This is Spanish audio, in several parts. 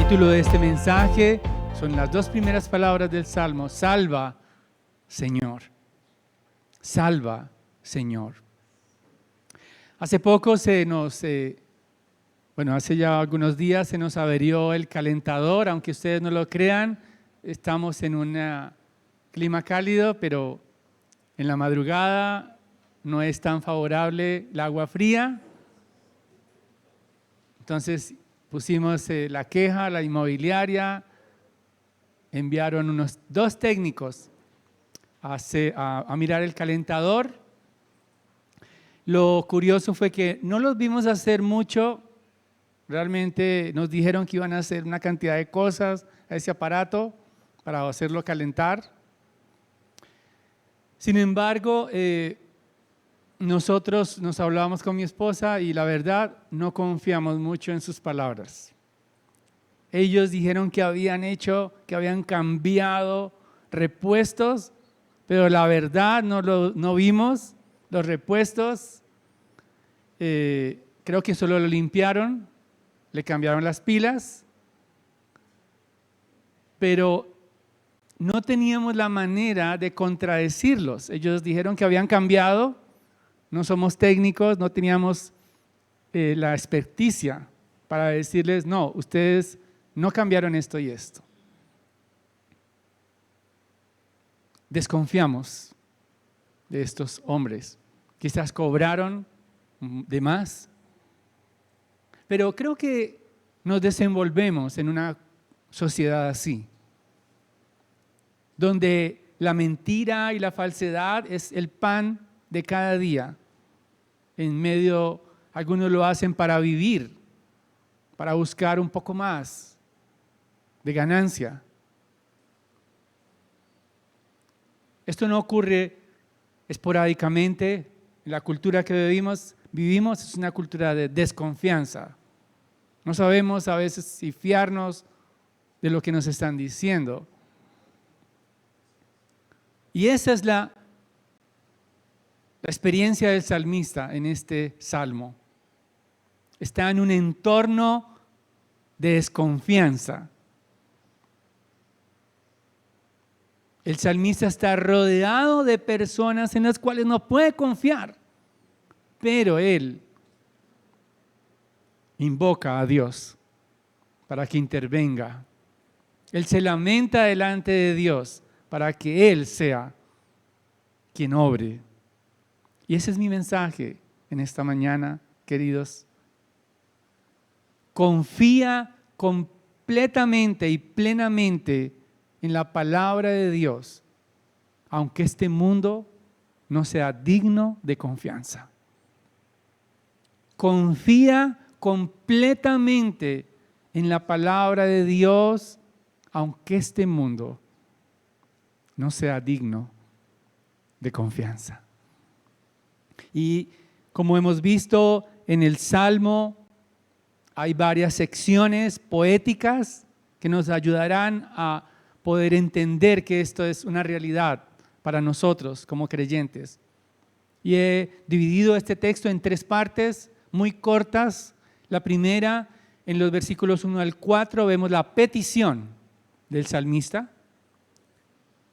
título de este mensaje son las dos primeras palabras del Salmo: salva, Señor. Salva, Señor. Hace poco hace ya algunos días se nos averió el calentador. Aunque ustedes no lo crean, estamos en un clima cálido, pero en la madrugada no es tan favorable el agua fría. Entonces pusimos la queja a la inmobiliaria, enviaron unos 2 técnicos a mirar el calentador. Lo curioso fue que no los vimos hacer mucho. Realmente nos dijeron que iban a hacer una cantidad de cosas a ese aparato para hacerlo calentar. Sin embargo, nosotros nos hablábamos con mi esposa y la verdad no confiamos mucho en sus palabras. Ellos dijeron que habían cambiado repuestos, pero la verdad no vimos los repuestos. Creo que solo lo limpiaron, le cambiaron las pilas, pero no teníamos la manera de contradecirlos. Ellos dijeron que habían cambiado. No somos técnicos, no teníamos la experticia para decirles: no, ustedes no cambiaron esto y esto. Desconfiamos de estos hombres. Quizás cobraron de más, pero creo que nos desenvolvemos en una sociedad así, donde la mentira y la falsedad es el pan de cada día. Algunos lo hacen para vivir, para buscar un poco más de ganancia. Esto no ocurre esporádicamente. En la cultura que vivimos es una cultura de desconfianza. No sabemos a veces si fiarnos de lo que nos están diciendo. Y esa es la experiencia del salmista en este salmo. Está en un entorno de desconfianza. El salmista está rodeado de personas en las cuales no puede confiar, pero él invoca a Dios para que intervenga. Él se lamenta delante de Dios para que Él sea quien obre. Y ese es mi mensaje en esta mañana, queridos. Confía completamente y plenamente en la palabra de Dios, aunque este mundo no sea digno de confianza. Confía completamente en la palabra de Dios, aunque este mundo no sea digno de confianza. Y como hemos visto en el Salmo, hay varias secciones poéticas que nos ayudarán a poder entender que esto es una realidad para nosotros como creyentes. Y he dividido este texto en 3 partes muy cortas. La primera, en los versículos 1 al 4, vemos la petición del salmista.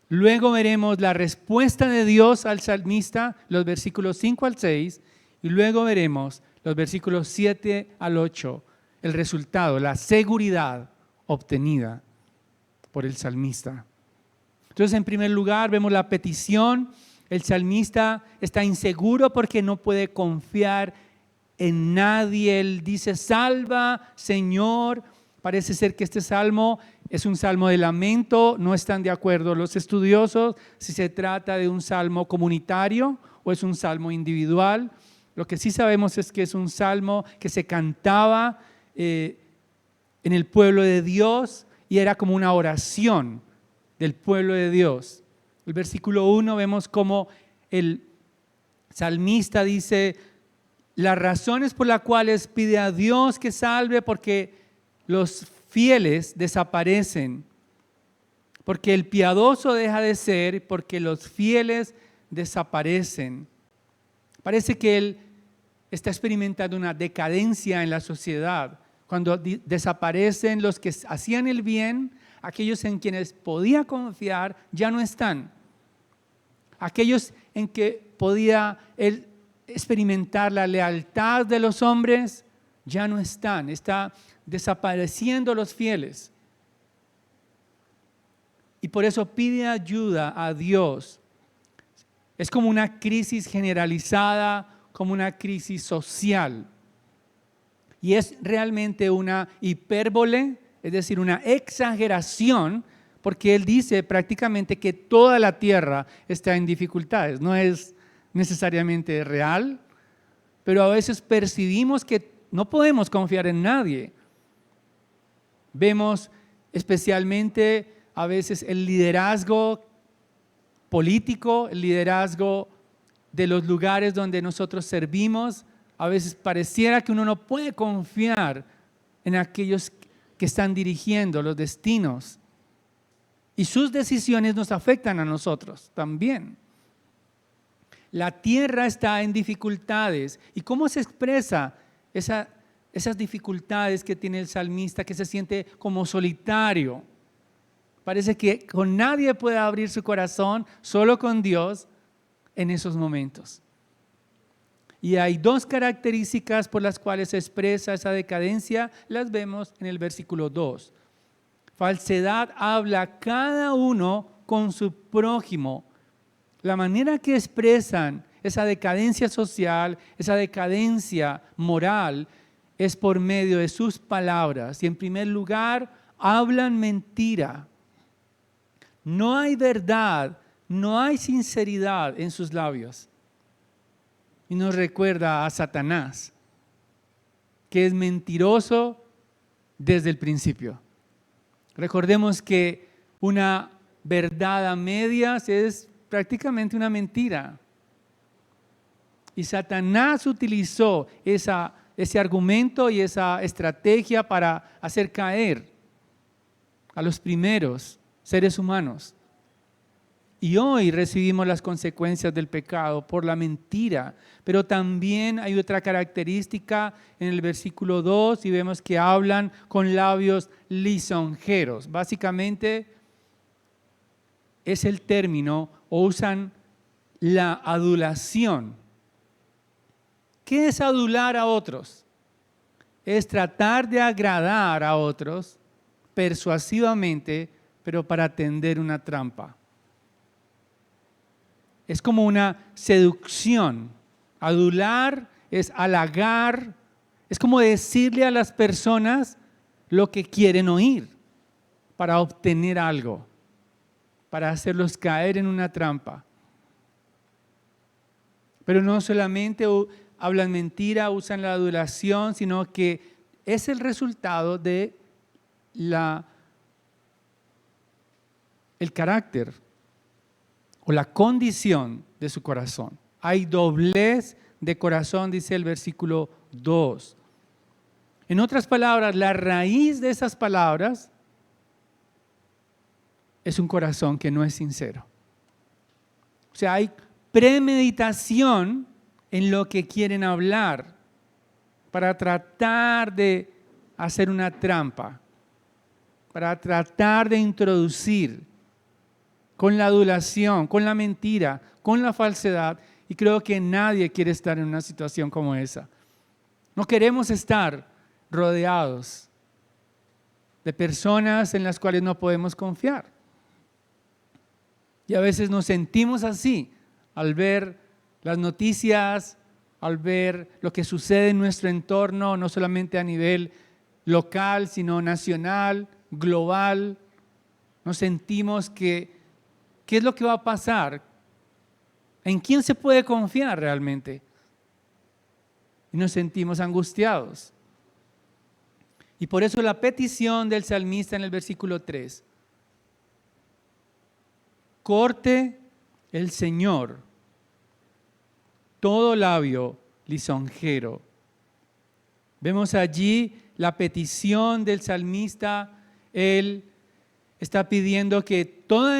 Luego veremos la respuesta de Dios al salmista, los versículos 5 al 6, y luego veremos los versículos 7 al 8, el resultado, la seguridad obtenida por el salmista. Entonces, en primer lugar, vemos la petición. El salmista está inseguro porque no puede confiar en nadie. Él dice: salva, Señor. Parece ser que este salmo es un salmo de lamento. No están de acuerdo los estudiosos si se trata de un salmo comunitario o es un salmo individual. Lo que sí sabemos es que es un salmo que se cantaba en el pueblo de Dios y era como una oración del pueblo de Dios. El versículo 1 vemos como el salmista dice: las razones por las cuales pide a Dios que salve, porque los fieles desaparecen, porque el piadoso deja de ser, porque los fieles desaparecen. Parece que él está experimentando una decadencia en la sociedad, cuando desaparecen los que hacían el bien, aquellos en quienes podía confiar ya no están. Aquellos en que podía él experimentar la lealtad de los hombres, ya no están. Está desapareciendo los fieles. Y por eso pide ayuda a Dios. Es como una crisis generalizada, como una crisis social. Y es realmente una hipérbole, es decir, una exageración, porque él dice prácticamente que toda la tierra está en dificultades. No es necesariamente real, pero a veces percibimos que no podemos confiar en nadie. Vemos especialmente a veces el liderazgo político, el liderazgo de los lugares donde nosotros servimos. A veces pareciera que uno no puede confiar en aquellos que están dirigiendo los destinos. Y sus decisiones nos afectan a nosotros también. La tierra está en dificultades. ¿Y cómo se expresa esas dificultades que tiene el salmista, que se siente como solitario? Parece que con nadie puede abrir su corazón, solo con Dios en esos momentos. Y hay dos características por las cuales se expresa esa decadencia, las vemos en el versículo 2. Falsedad habla cada uno con su prójimo. La manera que expresan esa decadencia social, esa decadencia moral, es por medio de sus palabras. Y en primer lugar, hablan mentira. No hay verdad, no hay sinceridad en sus labios. Y nos recuerda a Satanás, que es mentiroso desde el principio. Recordemos que una verdad a medias es prácticamente una mentira. Y Satanás utilizó ese argumento y esa estrategia para hacer caer a los primeros seres humanos. Y hoy recibimos las consecuencias del pecado por la mentira. Pero también hay otra característica en el versículo 2 y vemos que hablan con labios lisonjeros. Básicamente es el término, o usan la adulación. ¿Qué es adular a otros? Es tratar de agradar a otros persuasivamente, pero para tender una trampa. Es como una seducción. Adular es halagar, es como decirle a las personas lo que quieren oír para obtener algo, para hacerlos caer en una trampa. Pero no solamente hablan mentira, usan la adulación, sino que es el resultado de el carácter o la condición de su corazón. Hay doblez de corazón, dice el versículo 2. En otras palabras, la raíz de esas palabras es un corazón que no es sincero. O sea, hay premeditación en lo que quieren hablar para tratar de hacer una trampa, para tratar de introducir con la adulación, con la mentira, con la falsedad. Y creo que nadie quiere estar en una situación como esa. No queremos estar rodeados de personas en las cuales no podemos confiar. Y a veces nos sentimos así al ver las noticias, al ver lo que sucede en nuestro entorno, no solamente a nivel local, sino nacional, global. Nos sentimos que ¿qué es lo que va a pasar? ¿En quién se puede confiar realmente? Y nos sentimos angustiados. Y por eso la petición del salmista en el versículo 3. Corte el Señor todo labio lisonjero. Vemos allí la petición del salmista. Él está pidiendo que todos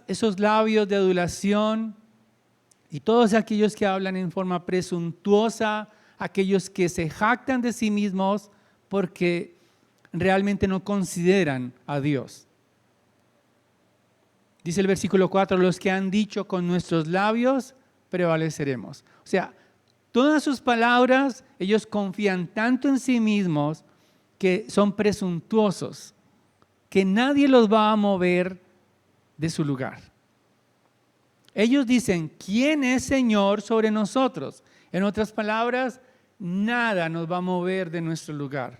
esos labios de adulación y todos aquellos que hablan en forma presuntuosa, aquellos que se jactan de sí mismos porque realmente no consideran a Dios. Dice el versículo 4, los que han dicho con nuestros labios prevaleceremos. O sea, todas sus palabras, ellos confían tanto en sí mismos que son presuntuosos, que nadie los va a mover de su lugar. Ellos dicen, ¿quién es Señor sobre nosotros? En otras palabras, nada nos va a mover de nuestro lugar.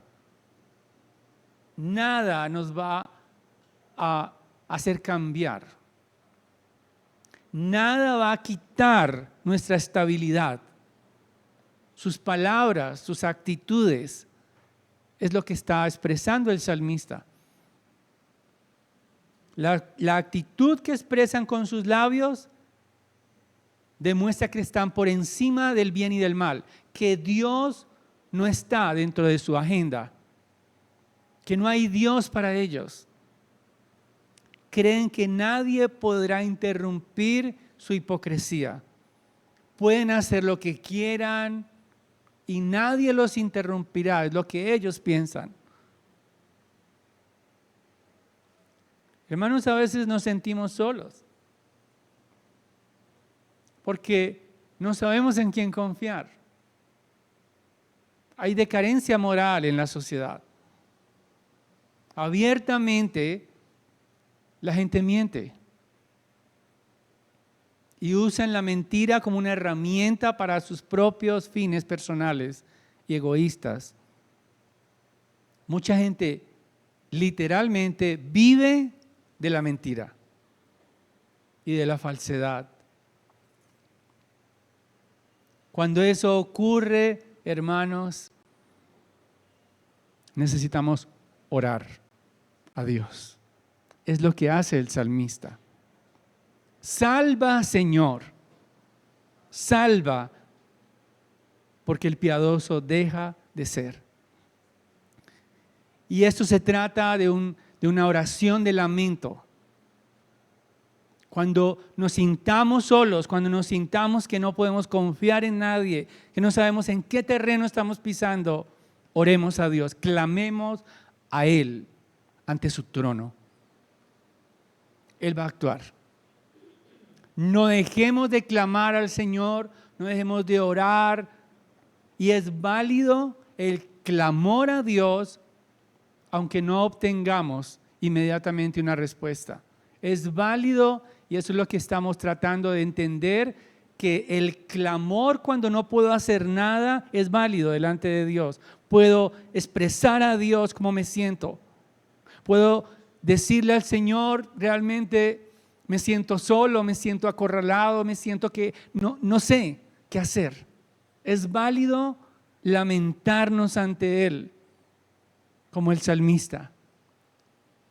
Nada nos va a hacer cambiar. Nada va a quitar nuestra estabilidad. Sus palabras, sus actitudes, es lo que está expresando el salmista. La actitud que expresan con sus labios demuestra que están por encima del bien y del mal, que Dios no está dentro de su agenda, que no hay Dios para ellos. Creen que nadie podrá interrumpir su hipocresía. Pueden hacer lo que quieran y nadie los interrumpirá, es lo que ellos piensan. Hermanos, a veces nos sentimos solos porque no sabemos en quién confiar. Hay decadencia moral en la sociedad. Abiertamente la gente miente y usan la mentira como una herramienta para sus propios fines personales y egoístas. Mucha gente literalmente vive de la mentira y de la falsedad. Cuando eso ocurre, hermanos, necesitamos orar a Dios. Es lo que hace el salmista. Salva, Señor, salva, porque el piadoso deja de ser. Y esto se trata de una oración de lamento. Cuando nos sintamos solos, cuando nos sintamos que no podemos confiar en nadie, que no sabemos en qué terreno estamos pisando, oremos a Dios, clamemos a Él ante su trono. Él va a actuar. No dejemos de clamar al Señor, no dejemos de orar. Y es válido el clamor a Dios, aunque no obtengamos inmediatamente una respuesta. Es válido, y eso es lo que estamos tratando de entender, que el clamor cuando no puedo hacer nada es válido delante de Dios. Puedo expresar a Dios cómo me siento. Puedo decirle al Señor, realmente me siento solo, me siento acorralado, me siento que no sé qué hacer. Es válido lamentarnos ante Él, como el salmista.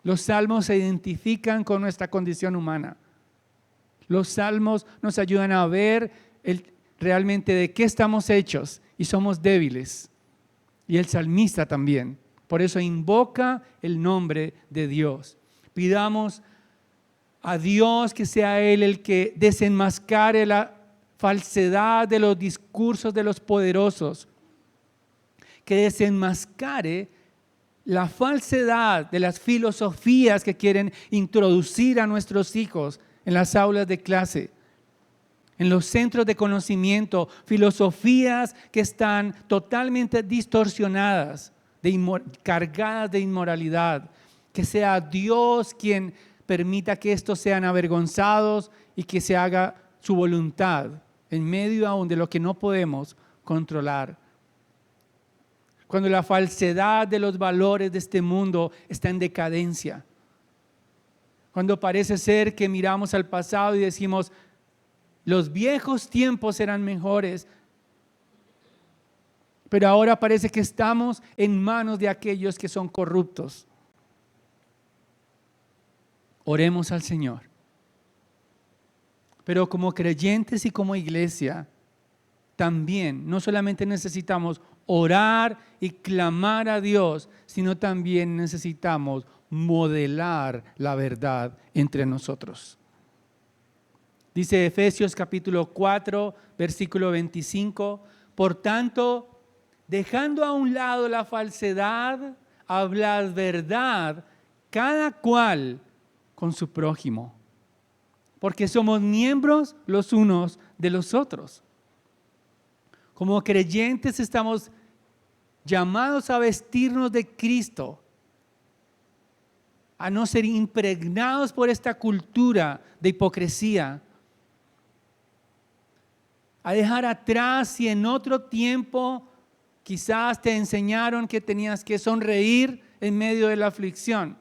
Los salmos se identifican con nuestra condición humana. Los salmos nos ayudan a ver realmente de qué estamos hechos y somos débiles. Y el salmista también. Por eso invoca el nombre de Dios. Pidamos a Dios que sea Él el que desenmascare la falsedad de los discursos de los poderosos, que desenmascare la falsedad de las filosofías que quieren introducir a nuestros hijos en las aulas de clase, en los centros de conocimiento, filosofías que están totalmente distorsionadas, cargadas de inmoralidad. Que sea Dios quien permita que estos sean avergonzados y que se haga su voluntad en medio aún de lo que no podemos controlar. Cuando la falsedad de los valores de este mundo está en decadencia. Cuando parece ser que miramos al pasado y decimos, los viejos tiempos eran mejores, pero ahora parece que estamos en manos de aquellos que son corruptos. Oremos al Señor. Pero como creyentes y como iglesia, también no solamente necesitamos orar y clamar a Dios, sino también necesitamos modelar la verdad entre nosotros. Dice Efesios capítulo 4, versículo 25, por tanto, dejando a un lado la falsedad, hablar verdad, cada cual con su prójimo, porque somos miembros los unos de los otros. Como creyentes estamos llamados a vestirnos de Cristo, a no ser impregnados por esta cultura de hipocresía, a dejar atrás si en otro tiempo quizás te enseñaron que tenías que sonreír en medio de la aflicción.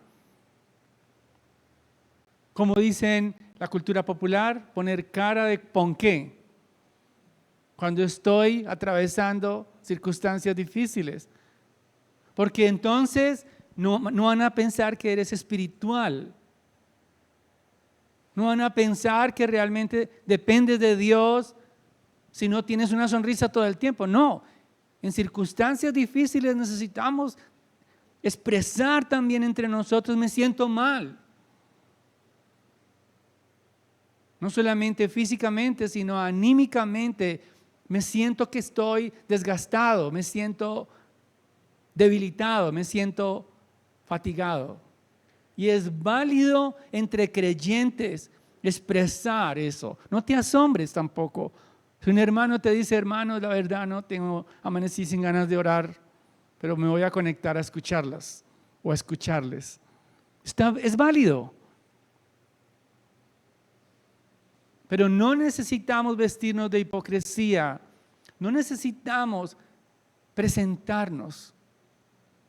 Como dicen la cultura popular, poner cara de ponqué cuando estoy atravesando circunstancias difíciles. Porque entonces no van a pensar que eres espiritual. No van a pensar que realmente dependes de Dios si no tienes una sonrisa todo el tiempo. No, en circunstancias difíciles necesitamos expresar también entre nosotros, me siento mal. No solamente físicamente, sino anímicamente. Me siento que estoy desgastado, me siento debilitado, me siento fatigado. Y es válido entre creyentes expresar eso. No te asombres tampoco. Si un hermano te dice, hermano, la verdad amanecí sin ganas de orar, pero me voy a conectar a escucharlas o a escucharles. Es válido. Pero no necesitamos vestirnos de hipocresía, no necesitamos presentarnos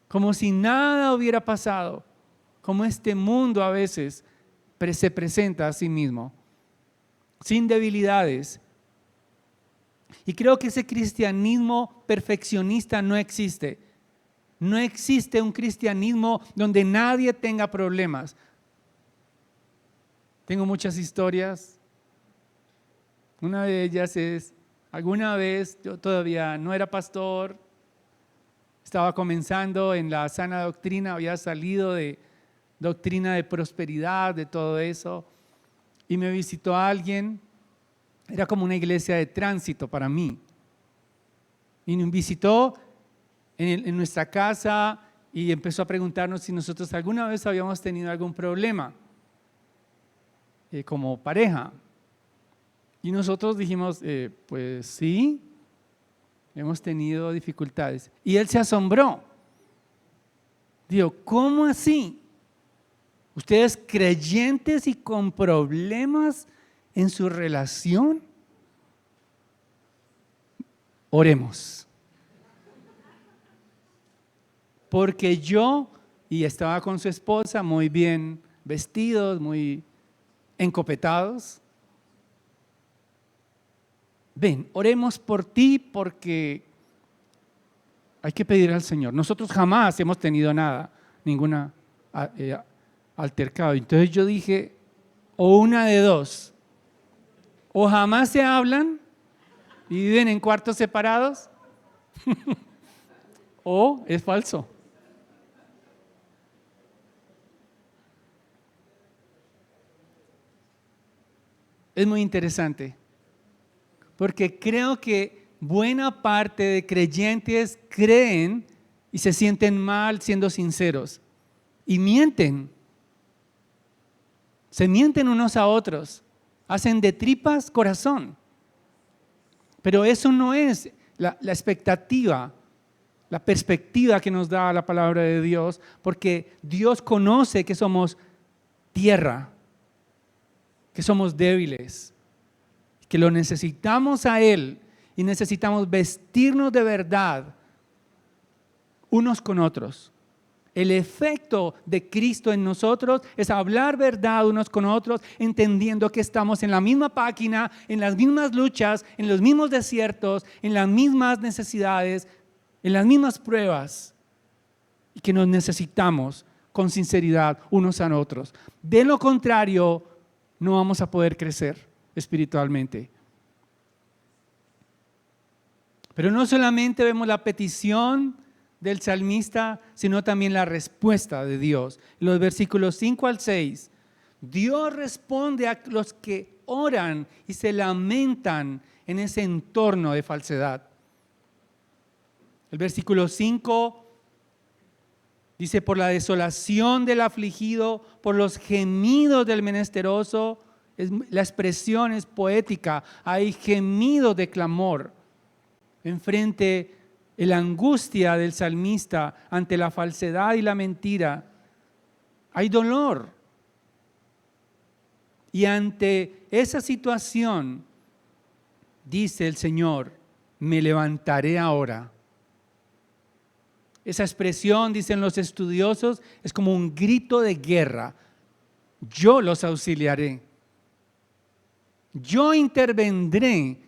como si nada hubiera pasado, como este mundo a veces se presenta a sí mismo, sin debilidades. Y creo que ese cristianismo perfeccionista no existe. No existe un cristianismo donde nadie tenga problemas. Tengo muchas historias. Una de ellas es, alguna vez yo todavía no era pastor, estaba comenzando en la sana doctrina, había salido de doctrina de prosperidad, de todo eso, y me visitó alguien, era como una iglesia de tránsito para mí, y me visitó en nuestra casa y empezó a preguntarnos si nosotros alguna vez habíamos tenido algún problema como pareja. Y nosotros dijimos, pues sí, hemos tenido dificultades. Y él se asombró. Dijo, ¿cómo así? ¿Ustedes creyentes y con problemas en su relación? Oremos. Porque y estaba con su esposa, muy bien vestidos, muy encopetados. Ven, oremos por ti porque hay que pedir al Señor. Nosotros jamás hemos tenido ninguna altercado. Entonces yo dije, o una de dos, o jamás se hablan y viven en cuartos separados, o es falso. Es muy interesante. Porque creo que buena parte de creyentes creen y se sienten mal siendo sinceros. Y mienten. Se mienten unos a otros. Hacen de tripas corazón. Pero eso no es la expectativa, la perspectiva que nos da la palabra de Dios. Porque Dios conoce que somos tierra, que somos débiles, que lo necesitamos a Él y necesitamos vestirnos de verdad unos con otros. El efecto de Cristo en nosotros es hablar verdad unos con otros, entendiendo que estamos en la misma página, en las mismas luchas, en los mismos desiertos, en las mismas necesidades, en las mismas pruebas, y que nos necesitamos con sinceridad unos a otros. De lo contrario, no vamos a poder crecer espiritualmente. Pero no solamente vemos la petición del salmista, sino también la respuesta de Dios. En los versículos 5 al 6, Dios responde a los que oran y se lamentan en ese entorno de falsedad. El versículo 5 dice, por la desolación del afligido, por los gemidos del menesteroso. La expresión es poética. Hay gemidos de clamor enfrente de la angustia del salmista ante la falsedad y la mentira. Hay dolor. Y ante esa situación, dice el Señor, me levantaré ahora. Esa expresión, dicen los estudiosos, es como un grito de guerra. Yo los auxiliaré. Yo intervendré,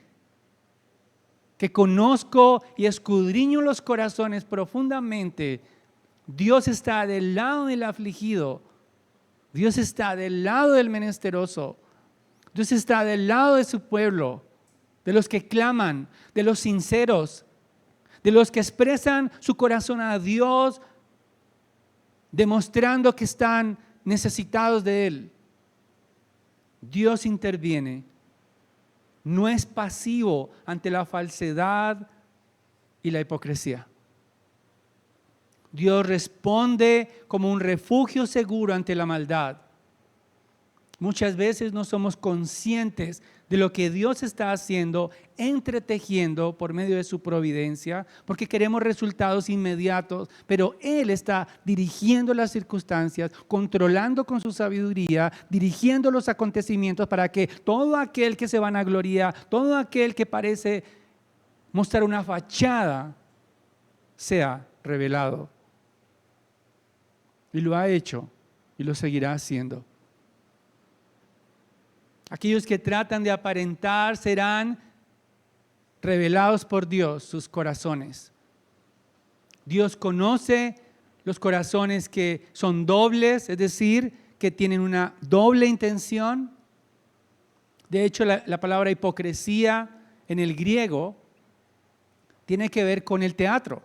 que conozco y escudriño los corazones profundamente. Dios está del lado del afligido. Dios está del lado del menesteroso. Dios está del lado de su pueblo, de los que claman, de los sinceros, de los que expresan su corazón a Dios, demostrando que están necesitados de Él. Dios interviene, no es pasivo ante la falsedad y la hipocresía. Dios responde como un refugio seguro ante la maldad. Muchas veces no somos conscientes de lo que Dios está haciendo, entretejiendo por medio de su providencia, porque queremos resultados inmediatos, pero Él está dirigiendo las circunstancias, controlando con su sabiduría, dirigiendo los acontecimientos para que todo aquel que se vanagloria, todo aquel que parece mostrar una fachada, sea revelado. Y lo ha hecho y lo seguirá haciendo. Aquellos que tratan de aparentar serán revelados por Dios sus corazones. Dios conoce los corazones que son dobles, es decir, que tienen una doble intención. De hecho, la palabra hipocresía en el griego tiene que ver con el teatro,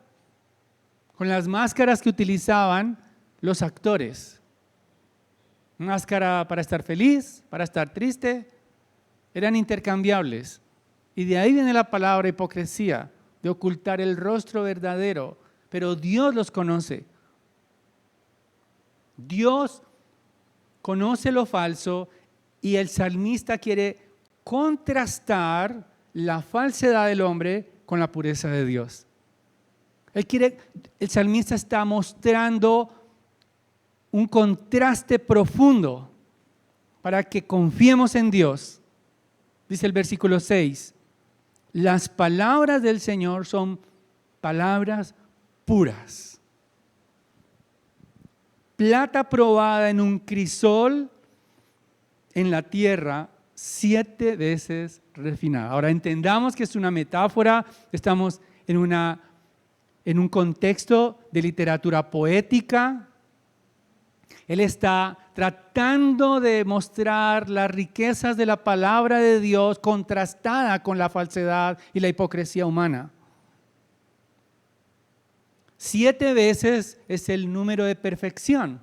con las máscaras que utilizaban los actores. Máscara para estar feliz, para estar triste, eran intercambiables. Y de ahí viene la palabra hipocresía, de ocultar el rostro verdadero. Pero Dios los conoce. Dios conoce lo falso y el salmista quiere contrastar la falsedad del hombre con la pureza de Dios. El salmista está mostrando un contraste profundo para que confiemos en Dios. Dice el versículo 6, las palabras del Señor son palabras puras. Plata probada en un crisol en la tierra, 7 veces refinada. Ahora entendamos que es una metáfora, estamos en un contexto de literatura poética. Él está tratando de mostrar las riquezas de la palabra de Dios contrastada con la falsedad y la hipocresía humana. 7 veces es el número de perfección.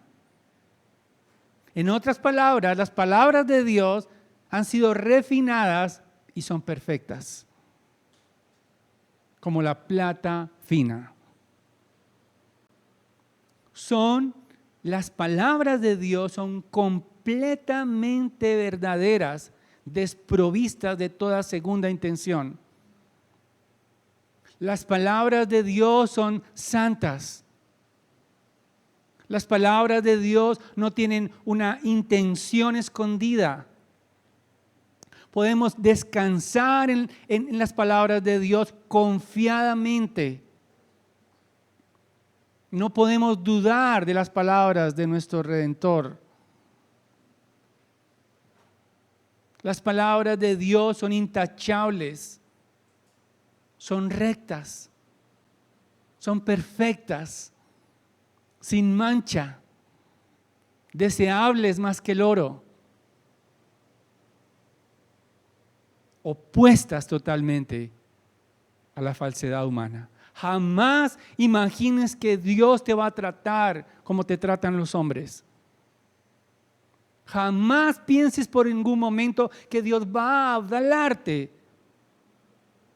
En otras palabras, las palabras de Dios han sido refinadas y son perfectas, como la plata fina. Las palabras de Dios son completamente verdaderas, desprovistas de toda segunda intención. Las palabras de Dios son santas. Las palabras de Dios no tienen una intención escondida. Podemos descansar en las palabras de Dios confiadamente. No podemos dudar de las palabras de nuestro Redentor. Las palabras de Dios son intachables, son rectas, son perfectas, sin mancha, deseables más que el oro, opuestas totalmente a la falsedad humana. Jamás imagines que Dios te va a tratar como te tratan los hombres. Jamás pienses por ningún momento que Dios va a hablarte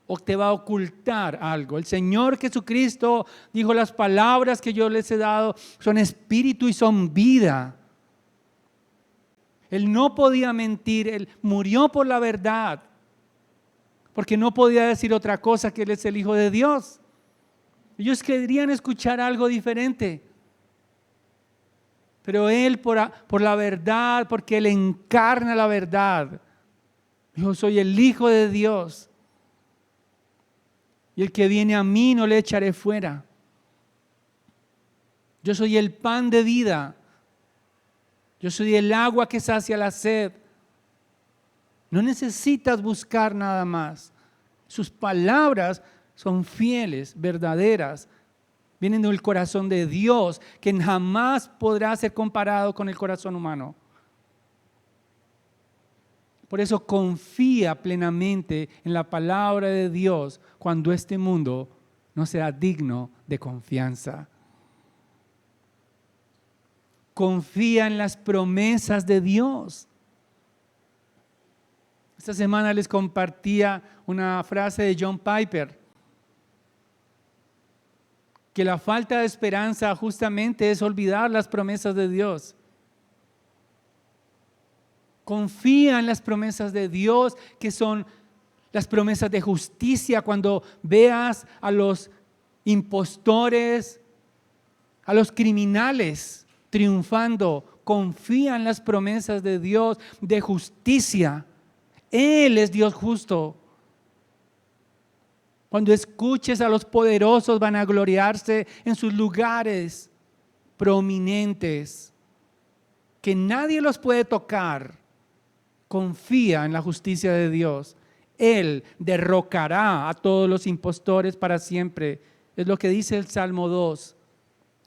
o te va a ocultar algo. El Señor Jesucristo dijo: las palabras que yo les he dado son espíritu y son vida. Él no podía mentir, Él murió por la verdad, porque no podía decir otra cosa que Él es el Hijo de Dios. Ellos querían escuchar algo diferente, pero Él por la verdad, porque Él encarna la verdad, dijo: soy el Hijo de Dios, y el que viene a mí no le echaré fuera. Yo soy el pan de vida, yo soy el agua que sacia la sed. No necesitas buscar nada más. Sus palabras son fieles, verdaderas, vienen del corazón de Dios, que jamás podrá ser comparado con el corazón humano. Por eso confía plenamente en la palabra de Dios cuando este mundo no sea digno de confianza. Confía en las promesas de Dios. Esta semana les compartía una frase de John Piper, que la falta de esperanza justamente es olvidar las promesas de Dios. Confía en las promesas de Dios, que son las promesas de justicia. Cuando veas a los impostores, a los criminales triunfando, confía en las promesas de Dios de justicia. Él es Dios justo. Cuando escuches a los poderosos vanagloriarse en sus lugares prominentes, que nadie los puede tocar, confía en la justicia de Dios. Él derrocará a todos los impostores para siempre. Es lo que dice el Salmo 2.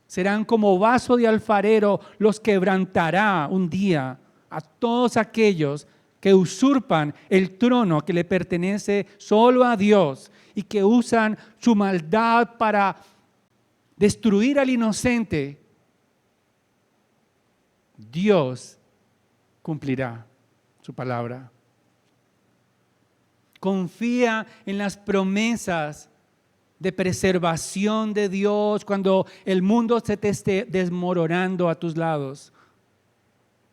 Serán como vaso de alfarero, los quebrantará un día a todos aquellos que usurpan el trono que le pertenece solo a Dios y que usan su maldad para destruir al inocente. Dios cumplirá su palabra. Confía en las promesas de preservación de Dios cuando el mundo se te esté desmoronando a tus lados.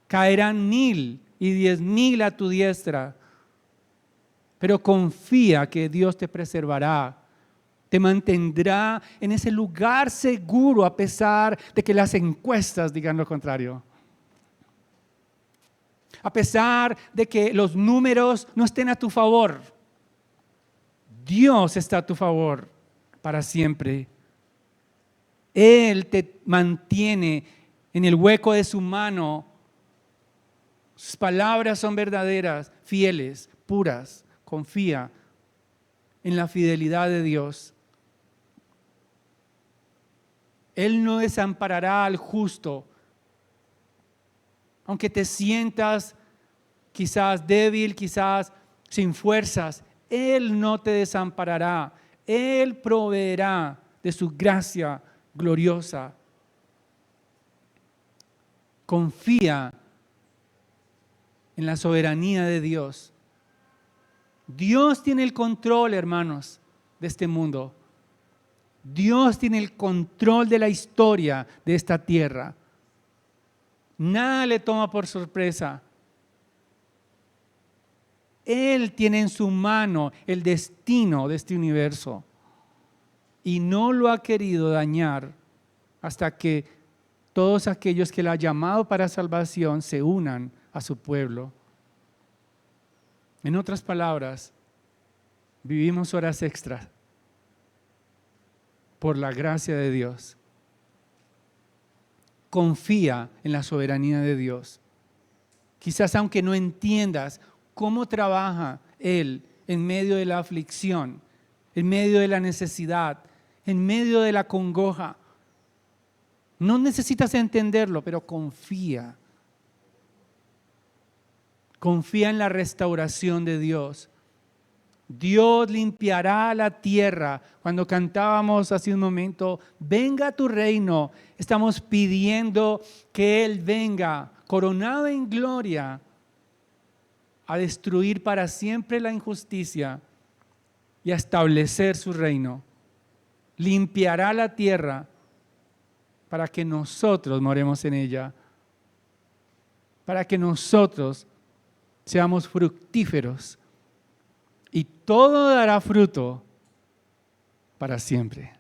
Caerán 1000 y 10,000 a tu diestra, pero confía que Dios te preservará, te mantendrá en ese lugar seguro a pesar de que las encuestas digan lo contrario. A pesar de que los números no estén a tu favor, Dios está a tu favor para siempre. Él te mantiene en el hueco de su mano. Sus palabras son verdaderas, fieles, puras. Confía en la fidelidad de Dios. Él no desamparará al justo. Aunque te sientas quizás débil, quizás sin fuerzas, Él no te desamparará. Él proveerá de su gracia gloriosa. Confía en la soberanía de Dios. Dios tiene el control, hermanos, de este mundo. Dios tiene el control de la historia de esta tierra. Nada le toma por sorpresa. Él tiene en su mano el destino de este universo y no lo ha querido dañar hasta que todos aquellos que Él ha llamado para salvación se unan a su pueblo. En otras palabras, vivimos horas extras por la gracia de Dios. Confía en la soberanía de Dios. Quizás aunque no entiendas cómo trabaja Él en medio de la aflicción, en medio de la necesidad, en medio de la congoja. No necesitas entenderlo, pero confía. Confía en la restauración de Dios. Dios limpiará la tierra. Cuando cantábamos hace un momento, venga a tu reino, estamos pidiendo que Él venga coronado en gloria a destruir para siempre la injusticia y a establecer su reino. Limpiará la tierra para que nosotros moremos en ella, para que nosotros seamos fructíferos y todo dará fruto para siempre.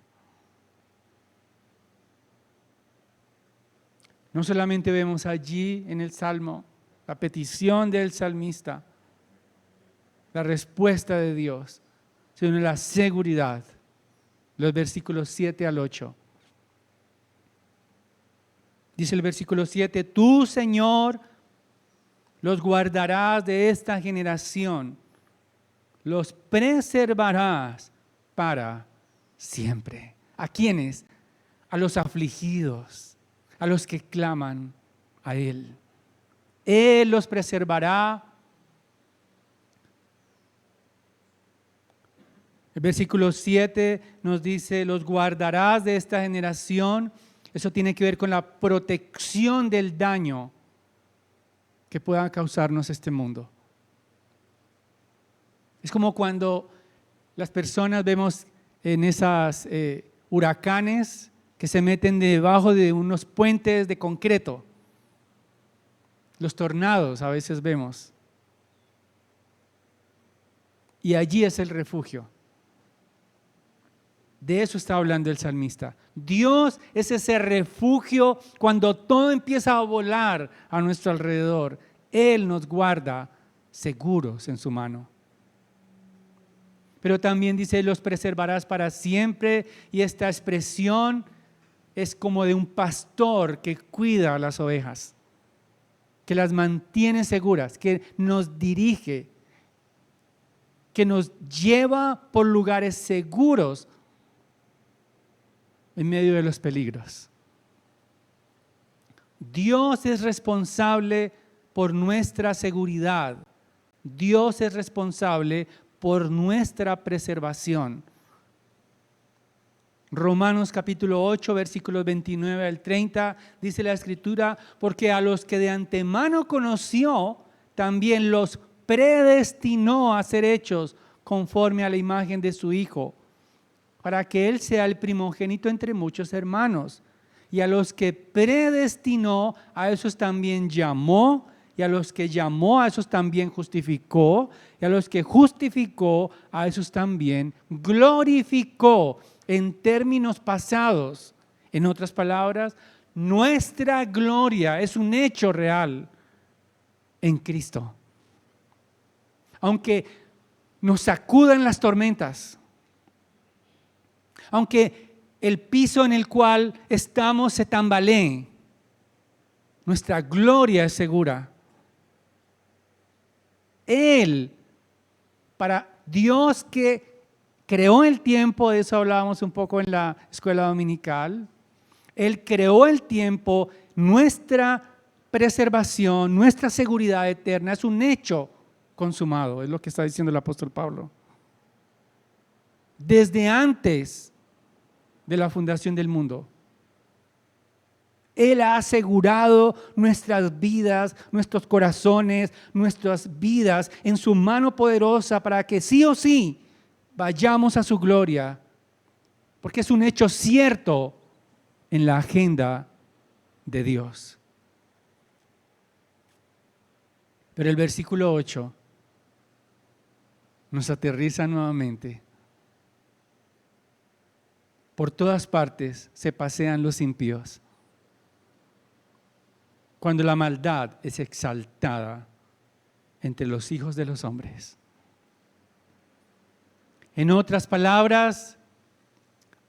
No solamente vemos allí en el Salmo la petición del salmista, la respuesta de Dios, sino la seguridad. Los versículos 7 al 8. Dice el versículo 7, tú, Señor, los guardarás de esta generación, los preservarás para siempre. ¿A quiénes? A los afligidos, a los que claman a Él. Él los preservará. El versículo 7 nos dice, los guardarás de esta generación. Eso tiene que ver con la protección del daño que pueda causarnos este mundo. Es como cuando las personas vemos en esas huracanes que se meten debajo de unos puentes de concreto. Los tornados a veces vemos. Y allí es el refugio. De eso está hablando el salmista. Dios es ese refugio cuando todo empieza a volar a nuestro alrededor. Él nos guarda seguros en su mano. Pero también dice, los preservarás para siempre. Y esta expresión es como de un pastor que cuida a las ovejas, que las mantiene seguras, que nos dirige, que nos lleva por lugares seguros en medio de los peligros. Dios es responsable por nuestra seguridad. Dios es responsable por nuestra preservación. Romanos capítulo 8, versículos 29 al 30, dice la Escritura, porque a los que de antemano conoció, también los predestinó a ser hechos conforme a la imagen de su Hijo, para que Él sea el primogénito entre muchos hermanos. Y a los que predestinó, a esos también llamó, y a los que llamó, a esos también justificó, y a los que justificó, a esos también glorificó. En términos pasados, en otras palabras, nuestra gloria es un hecho real en Cristo. Aunque nos sacudan las tormentas, aunque el piso en el cual estamos se tambalee, nuestra gloria es segura. Él, para Dios que creó el tiempo, de eso hablábamos un poco en la escuela dominical, Él creó el tiempo, nuestra preservación, nuestra seguridad eterna es un hecho consumado, es lo que está diciendo el apóstol Pablo. Desde antes de la fundación del mundo, Él ha asegurado nuestras vidas, nuestros corazones, nuestras vidas en su mano poderosa para que sí o sí vayamos a su gloria, porque es un hecho cierto en la agenda de Dios. Pero el versículo 8 nos aterriza nuevamente. Por todas partes se pasean los impíos, cuando la maldad es exaltada entre los hijos de los hombres. En otras palabras,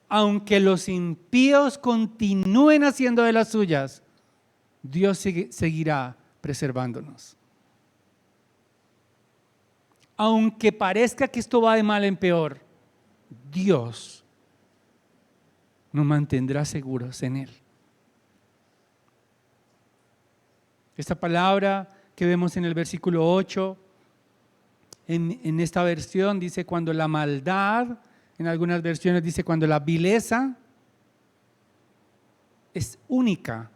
aunque los impíos continúen haciendo de las suyas, Dios seguirá preservándonos. Aunque parezca que esto va de mal en peor, Dios nos mantendrá seguros en Él. Esta palabra que vemos en el versículo 8, en esta versión dice cuando la maldad, en algunas versiones dice cuando la vileza, es única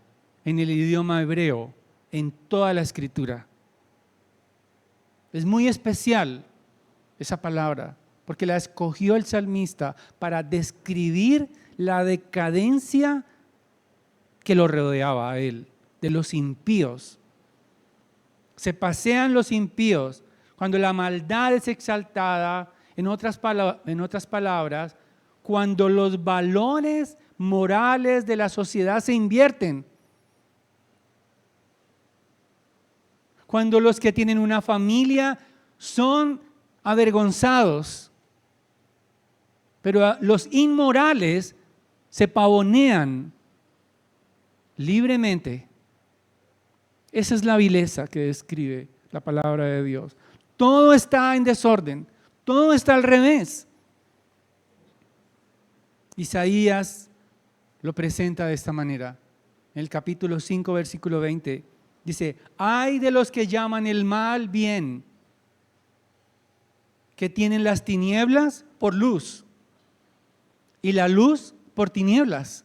en el idioma hebreo, en toda la Escritura. Es muy especial esa palabra. porque la escogió el salmista para describir la decadencia que lo rodeaba a él, de los impíos. Se pasean los impíos cuando la maldad es exaltada, en otras palabras, cuando los valores morales de la sociedad se invierten. Cuando los que tienen una familia son avergonzados, pero los inmorales se pavonean libremente. Esa es la vileza que describe la palabra de Dios. Todo está en desorden, todo está al revés. Isaías lo presenta de esta manera. En el capítulo 5, versículo 20, dice: ay de los que llaman el mal bien, que tienen las tinieblas por luz y la luz por tinieblas,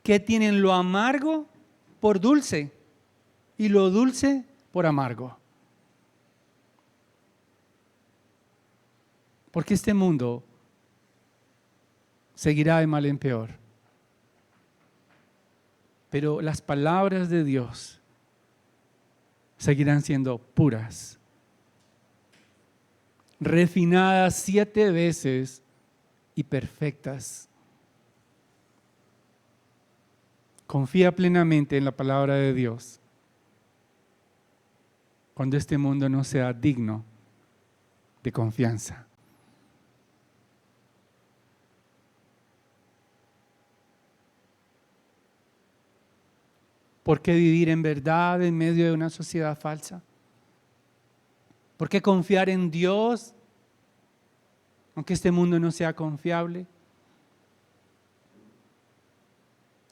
que tienen lo amargo por dulce y lo dulce por amargo. Porque este mundo seguirá de mal en peor. Pero las palabras de Dios seguirán siendo puras, refinadas 7 veces y perfectas. Confía plenamente en la palabra de Dios cuando este mundo no sea digno de confianza. ¿Por qué vivir en verdad en medio de una sociedad falsa? ¿Por qué confiar en Dios aunque este mundo no sea confiable?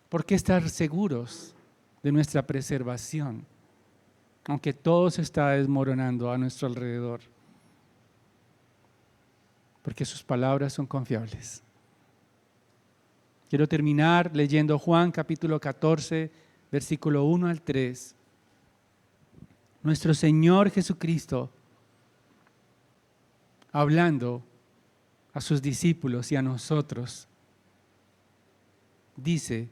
¿Por qué estar seguros de nuestra preservación aunque todo se está desmoronando a nuestro alrededor? Porque sus palabras son confiables. Quiero terminar leyendo Juan capítulo 14, versículo 1 al 3. Nuestro Señor Jesucristo, hablando a sus discípulos y a nosotros, dice: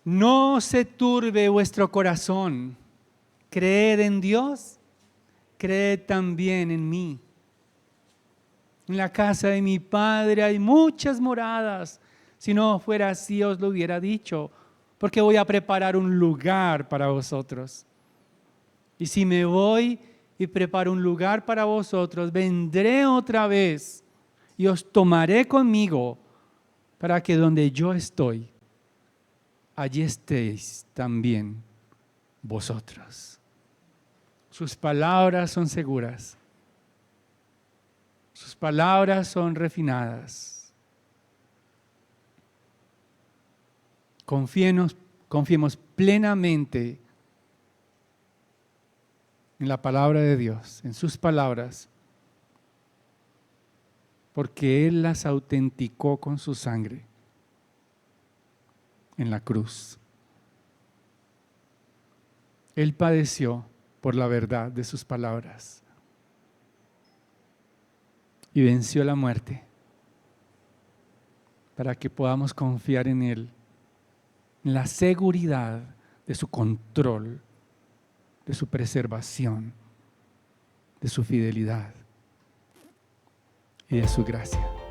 no se turbe vuestro corazón, creed en Dios, creed también en mí. En la casa de mi Padre hay muchas moradas, si no fuera así os lo hubiera dicho, porque voy a preparar un lugar para vosotros. Y si me voy y preparo un lugar para vosotros, vendré otra vez y os tomaré conmigo, para que donde yo estoy, allí estéis también vosotros. Sus palabras son seguras. Sus palabras son refinadas. Confiemos plenamente en la palabra de Dios, en sus palabras, porque Él las autenticó con su sangre en la cruz. Él padeció por la verdad de sus palabras y venció la muerte para que podamos confiar en Él, en la seguridad de su control, de su preservación, de su fidelidad y de su gracia.